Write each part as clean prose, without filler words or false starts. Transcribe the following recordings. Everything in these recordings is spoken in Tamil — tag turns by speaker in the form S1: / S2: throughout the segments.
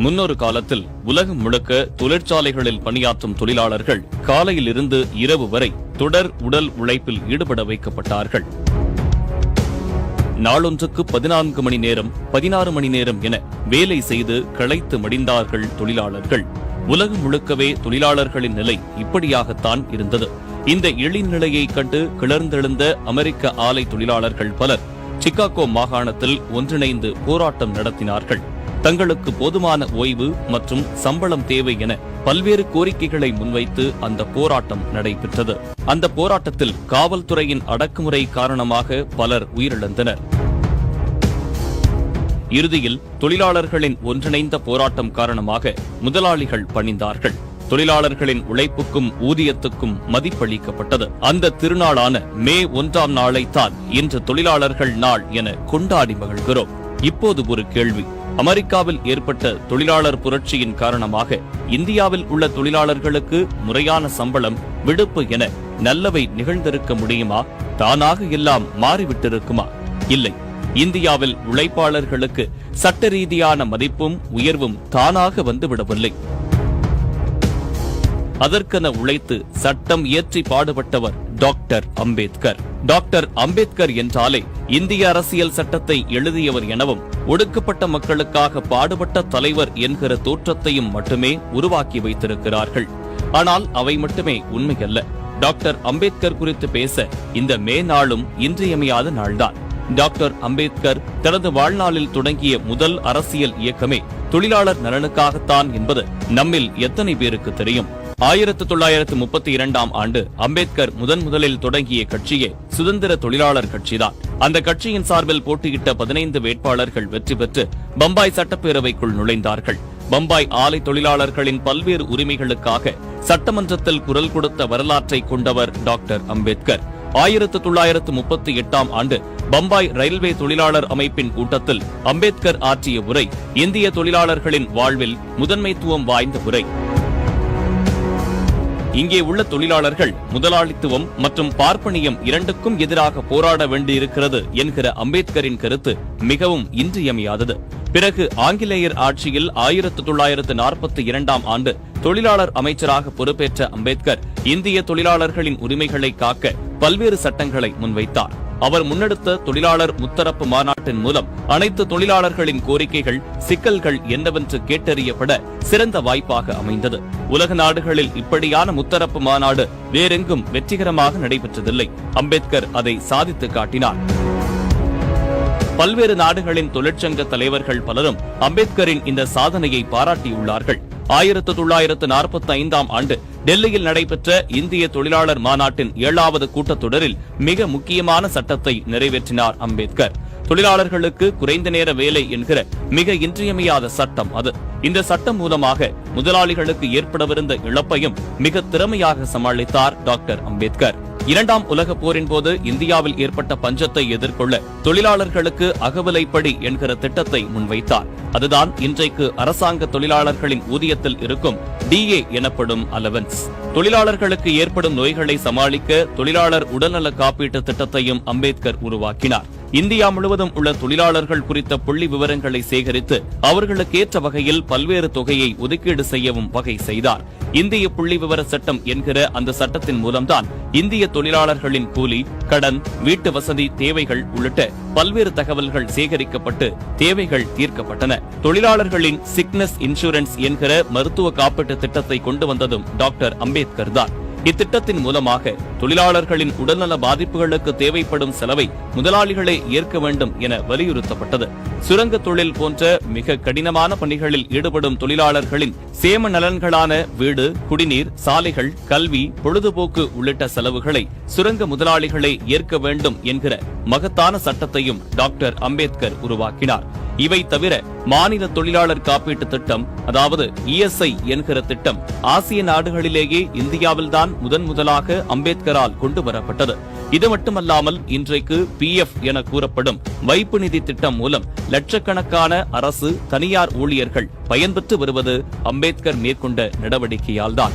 S1: முன்னொரு காலத்தில் உலகம் முழுக்க தொழிற்சாலைகளில் பணியாற்றும் தொழிலாளர்கள் காலையிலிருந்து இரவு வரை தொடர் உடல் உழைப்பில் ஈடுபட வைக்கப்பட்டார்கள். நாளொன்றுக்கு 14 மணி நேரம் 16 மணி நேரம் என வேலை செய்து களைத்து மடிந்தார்கள் தொழிலாளர்கள். உலகம் முழுக்கவே தொழிலாளர்களின் நிலை இப்படியாகத்தான் இருந்தது. இந்த இழிநிலையை கண்டு கிளர்ந்தெழுந்த அமெரிக்க ஆலை தொழிலாளர்கள் பலர் சிகாகோ மாகாணத்தில் ஒன்றிணைந்து போராட்டம் நடத்தினார்கள். தங்களுக்கு போதுமான ஓய்வு மற்றும் சம்பளம் தேவை என பல்வேறு கோரிக்கைகளை முன்வைத்து அந்த போராட்டம் நடைபெற்றது. அந்த போராட்டத்தில் காவல்துறையின் அடக்குமுறை காரணமாக பலர் உயிரிழந்தனர். இறுதியில் தொழிலாளர்களின் ஒன்றிணைந்த போராட்டம் காரணமாக முதலாளிகள் பணிந்தார்கள். தொழிலாளர்களின் உழைப்புக்கும் ஊதியத்துக்கும் மதிப்பளிக்கப்பட்டது. அந்த திருநாளான மே 1ஆம் நாளைத்தான் இன்று தொழிலாளர்கள் நாள் என கொண்டாடி மகிழ்கிறோம். இப்போது ஒரு கேள்வி. அமெரிக்காவில் ஏற்பட்ட தொழிலாளர் புரட்சியின் காரணமாக இந்தியாவில் உள்ள தொழிலாளர்களுக்கு முறையான சம்பளம், விடுப்பு என நல்லவை நிகழ்ந்திருக்க முடியுமா? தானாக எல்லாம் மாறிவிட்டிருக்குமா? இல்லை. இந்தியாவில் உழைப்பாளர்களுக்கு சட்ட ரீதியான மதிப்பும் உயர்வும் தானாக வந்துவிடவில்லை. அதற்கென உழைத்து சட்டம் இயற்றி பாடுபட்டவர் டாக்டர் அம்பேத்கர். டாக்டர் அம்பேத்கர் என்றாலே இந்திய அரசியல் சட்டத்தை எழுதியவர் எனவும் ஒடுக்கப்பட்ட மக்களுக்காக பாடுபட்ட தலைவர் என்கிற தோற்றத்தையும் மட்டுமே உருவாக்கி வைத்திருக்கிறார்கள். ஆனால் அவை மட்டுமே உண்மையல்ல. டாக்டர் அம்பேத்கர் குறித்து பேச இந்த மே நாளும் இன்றியமையாத நாள்தான். டாக்டர் அம்பேத்கர் தனது வாழ்நாளில் தொடங்கிய முதல் அரசியல் இயக்கமே தொழிலாளர் நலனுக்காகத்தான் என்பது நம்மில் எத்தனை பேருக்கு தெரியும்? 1932ஆம் ஆண்டு அம்பேத்கர் முதலில் தொடங்கிய கட்சியே சுதந்திர தொழிலாளர் கட்சிதான். அந்த கட்சியின் சார்பில் போட்டியிட்ட 15 வேட்பாளர்கள் வெற்றி பெற்று பம்பாய் சட்டப்பேரவைக்குள் நுழைந்தார்கள். பம்பாய் ஆலை தொழிலாளர்களின் பல்வேறு உரிமைகளுக்காக சட்டமன்றத்தில் குரல் கொடுத்த வரலாற்றை கொண்டவர் டாக்டர் அம்பேத்கர். 1938ஆம் ஆண்டு பம்பாய் ரயில்வே தொழிலாளர் அமைப்பின் கூட்டத்தில் அம்பேத்கர் ஆற்றிய உரை இந்திய தொழிலாளர்களின் வாழ்வில் முதன்மைத்துவம் வாய்ந்த உரை. இங்கே உள்ள தொழிலாளர்கள் முதலாளித்துவம் மற்றும் பார்ப்பனியம் இரண்டுக்கும் எதிராக போராட வேண்டியிருக்கிறது என்கிற அம்பேத்கரின் கருத்து மிகவும் இன்றியமையாதது. பிறகு ஆங்கிலேயர் ஆட்சியில் 1942ஆம் ஆண்டு தொழிலாளர் அமைச்சராக பொறுப்பேற்ற அம்பேத்கர் இந்திய தொழிலாளர்களின் உரிமைகளை காக்க பல்வேறு சட்டங்களை முன்வைத்தார். அவர் முன்னெடுத்த தொழிலாளர் முத்தரப்பு மாநாட்டின் மூலம் அனைத்து தொழிலாளர்களின் கோரிக்கைகள், சிக்கல்கள் என்னவென்று கேட்டறியப்பட சிறந்த வாய்ப்பாக அமைந்தது. உலக நாடுகளில் இப்படியான முத்தரப்பு மாநாடு வேறெங்கும் வெற்றிகரமாக நடைபெற்றதில்லை. அம்பேத்கர் அதை சாதித்து காட்டினார். பல்வேறு நாடுகளின் தொழிற்சங்க தலைவர்கள் பலரும் அம்பேத்கரின் இந்த சாதனையை பாராட்டியுள்ளார்கள். 1945ஆம் ஆண்டு டெல்லியில் நடைபெற்ற இந்திய தொழிலாளர் மாநாட்டின் 7வது கூட்டத்தொடரில் மிக முக்கியமான சட்டத்தை நிறைவேற்றினார் அம்பேத்கர். தொழிலாளர்களுக்கு குறைந்த நேர வேலை என்கிற மிக இன்றியமையாத சட்டம் அது. இந்த சட்டம் மூலமாக முதலாளிகளுக்கு ஏற்படவிருந்த இழப்பையும் மிக திறமையாக சமாளித்தார் டாக்டர் அம்பேத்கர். 2ஆம் உலக போரின் போது இந்தியாவில் ஏற்பட்ட பஞ்சத்தை எதிர்கொள்ள தொழிலாளர்களுக்கு அகவிலைப்படி என்கிற திட்டத்தை முன்வைத்தார். அதுதான் இன்றைக்கு அரசாங்க தொழிலாளர்களின் ஊதியத்தில் இருக்கும் DA எனப்படும் அலவன்ஸ். தொழிலாளர்களுக்கு ஏற்படும் நோய்களை சமாளிக்க தொழிலாளர் உடல்நல காப்பீட்டு திட்டத்தையும் அம்பேத்கர் உருவாக்கினார். இந்தியா முழுவதும் உள்ள தொழிலாளர்கள் குறித்த புள்ளி விவரங்களை சேகரித்து அவர்களுக்கேற்ற வகையில் பல்வேறு தொகையை ஒதுக்கீடு செய்யவும் வகை செய்தார். இந்திய புள்ளி விவர சட்டம் என்கிற அந்த சட்டத்தின் மூலம்தான் இந்திய தொழிலாளர்களின் கூலி, கடன், வீட்டு வசதி தேவைகள் உள்ளிட்ட பல்வேறு தகவல்கள் சேகரிக்கப்பட்டு தேவைகள் தீர்க்கப்பட்டன. தொழிலாளர்களின் சிக்னஸ் இன்சூரன்ஸ் என்கிற மருத்துவ காப்பீட்டு திட்டத்தை கொண்டு வந்ததும் டாக்டர் அம்பேத்கர் தான். இத்திட்டத்தின் மூலமாக தொழிலாளர்களின் உடல்நல பாதிப்புகளுக்கு தேவைப்படும் செலவை முதலாளிகளே ஏற்க வேண்டும் என வலியுறுத்தப்பட்டது. சுரங்க தொழில் போன்ற மிக கடினமான பணிகளில் ஈடுபடும் தொழிலாளர்களின் சேம நலன்களான வீடு, குடிநீர், சாலைகள், கல்வி, பொழுதுபோக்கு உள்ளிட்ட செலவுகளை சுரங்க முதலாளிகளே ஏற்க வேண்டும் என்கிற மகத்தான சட்டத்தையும் டாக்டர் அம்பேத்கர் உருவாக்கினார். இவை தவிர மாநில தொழிலாளர் காப்பீட்டு திட்டம், அதாவது ESI என்கிற திட்டம் ஆசிய நாடுகளிலேயே இந்தியாவில்தான் முதலாக அம்பேத்கரால் கொண்டு வரப்பட்டது. இது மட்டுமல்லாமல் இன்றைக்கு PF என கூறப்படும் வைப்பு நிதி திட்டம் மூலம் லட்சக்கணக்கான அரசு, தனியார் ஊழியர்கள் பயன்பெற்று வருவது அம்பேத்கர் மேற்கொண்ட நடவடிக்கையால்தான்.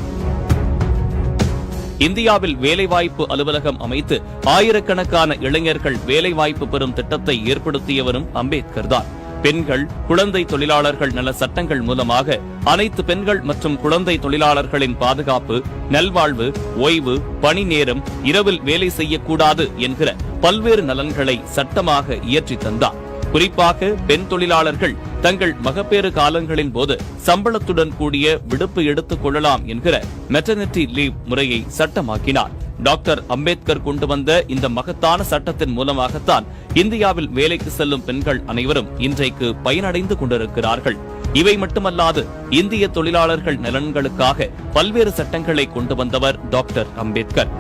S1: இந்தியாவில் வேலைவாய்ப்பு அலுவலகம் அமைத்து ஆயிரக்கணக்கான இளைஞர்கள் வேலைவாய்ப்பு பெறும் திட்டத்தை ஏற்படுத்தியவரும் அம்பேத்கர் தான். பெண்கள் குழந்தை தொழிலாளர்கள் நல சட்டங்கள் மூலமாக அனைத்து பெண்கள் மற்றும் குழந்தை தொழிலாளர்களின் பாதுகாப்பு, நல்வாழ்வு, ஓய்வு, பணி நேரம், இரவில் வேலை செய்யக்கூடாது என்கிற பல்வேறு நலன்களை சட்டமாக இயற்றி தந்தார். குறிப்பாக பெண் தொழிலாளர்கள் தங்கள் மகப்பேறு காலங்களின் போது சம்பளத்துடன் கூடிய விடுப்பு எடுத்துக் கொள்ளலாம் என்கிற மெட்டர்னிட்டி லீவ் முறையை சட்டமாக்கினார். டாக்டர் அம்பேத்கர் கொண்டு வந்த இந்த மகத்தான சட்டத்தின் மூலமாகத்தான் இந்தியாவில் வேலைக்கு செல்லும் பெண்கள் அனைவரும் இன்றைக்கு பயனடைந்து கொண்டிருக்கிறார்கள். இவை மட்டுமல்லாது இந்திய தொழிலாளர்கள் நலன்களுக்காக பல்வேறு சட்டங்களை கொண்டு வந்தவர் டாக்டர் அம்பேத்கர்.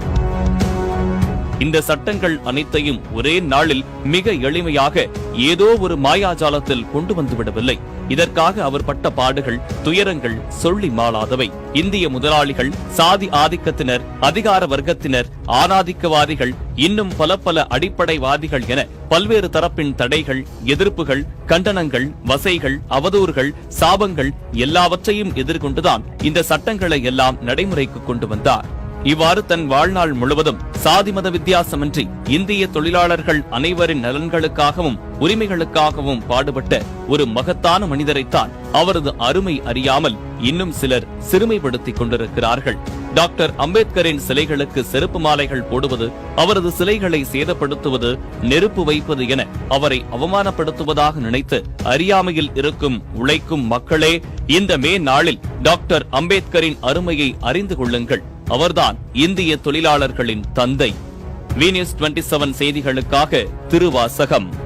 S1: இந்த சட்டங்கள் அனைத்தையும் ஒரே நாளில் மிக எளிமையாக ஏதோ ஒரு மாயாஜாலத்தில் கொண்டு வந்துவிடவில்லை. இதற்காக அவர் பட்ட பாடுகள், துயரங்கள் சொல்லி மாளாதவை. இந்திய முதலாளிகள், சாதி ஆதிக்கத்தினர், அதிகார வர்க்கத்தினர், ஆணாதிக்கவாதிகள், இன்னும் பல அடிப்படைவாதிகள் என பல்வேறு தரப்பின் தடைகள், எதிர்ப்புகள், கண்டனங்கள், வசைகள், அவதூறுகள், சாபங்கள் எல்லாவற்றையும் எதிர்கொண்டுதான் இந்த சட்டங்களை எல்லாம் நடைமுறைக்கு கொண்டு வந்தார். இவ்வாறு தன் வாழ்நாள் முழுவதும் சாதி மத வித்தியாசமின்றி இந்திய தொழிலாளர்கள் அனைவரின் நலன்களுக்காகவும் உரிமைகளுக்காகவும் பாடுபட்ட ஒரு மகத்தான மனிதரைத்தான் அவரது அருமை அறியாமல் இன்னும் சிலர் சிறுமைப்படுத்திக் கொண்டிருக்கிறார்கள். டாக்டர் அம்பேத்கரின் சிலைகளுக்கு செருப்பு மாலைகள் போடுவது, அவரது சிலைகளை சேதப்படுத்துவது, நெருப்பு வைப்பது என அவரை அவமானப்படுத்துவதாக நினைத்து அறியாமையில் இருக்கும் உழைக்கும் மக்களே, இந்த மே நாளில் டாக்டர் அம்பேத்கரின் அருமையை அறிந்து கொள்ளுங்கள். அவர்தான் இந்திய தொழிலாளர்களின் தந்தை. வி நியூஸ் 27 செய்திகளுக்காக திருவாசகம்.